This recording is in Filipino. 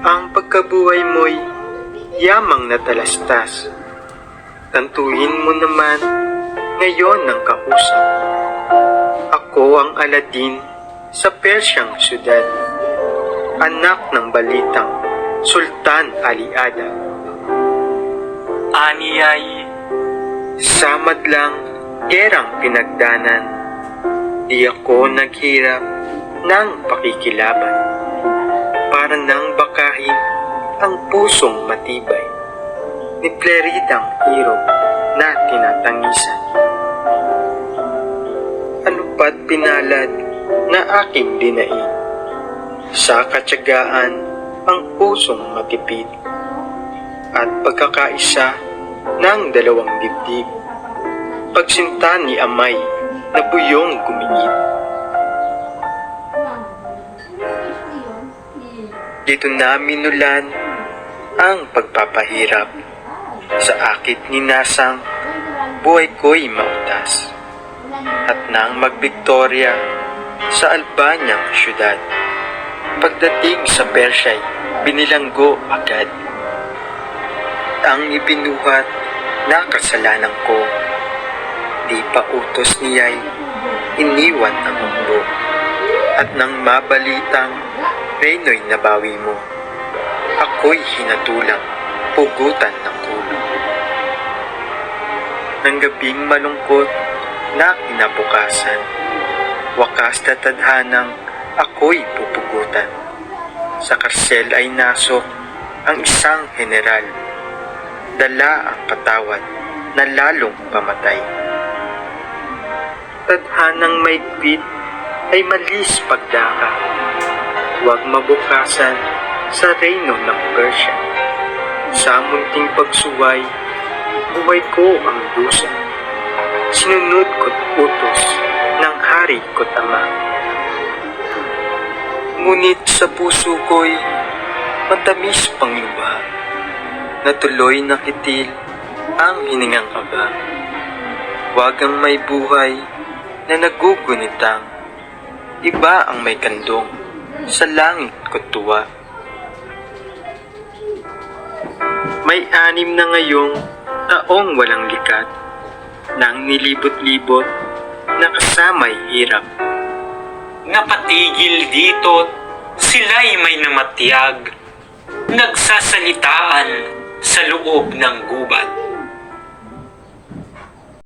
Ang pagkabuhay mo'y yamang natalastas. Tantuin mo naman ngayon ng kausap. Ako ang Aladin sa Persyang syudad, anak ng balitang Sultan Aliada. Ani ay Sa madlang gerang pinagdanan, di ako naghirap ng pakikilaban, para nang bakahin ang pusong matibay ni Pleridang hirog na tinatangisan. Ano pa't pinalad na aking dinaig, sa katyagaan ang pusong matipid, at pagkakaisa ng dalawang dibdib, pagsinta ni amay na buyong gumigit. Dito na minulan ang pagpapahirap, sa akit ninasang buhay ko'y mautas, at nang magbiktorya sa Albanyang syudad, pagdating sa Persya'y binilanggo agad. Ang ibinuhat na kasalanan ko, di pa utos niya'y iniwan ang mundo, at nang mabalitang reyno'y nabawi mo, ako'y hinatulang pugutan ng ulo. Nang gabing malungkot na kinabukasan, wakas na tadhanang ako'y pupugutan. Sa karsel ay nasok ang isang general, dala ang katawad na lalong pamatay. Tadhanang may kwit ay malis pagdaka, huwag mabukasan sa reyno ng Persia. Sa munting pagsuway, buhay ko ang dusa, sinunod ko't utos ng hari ko't ama. Ngunit sa puso ko'y matamis pang luha, na tuloy nakitil ang hiningang aba. Huwag ang may buhay na nagugunitang, iba ang may kandong sa langit ko't tuwa. May 6 na ngayong taong walang likat, nang nilibot-libot na kasama'y hirap. napatigil dito't sila'y may namatyag, nagsasalitaan sa loob ng gubat.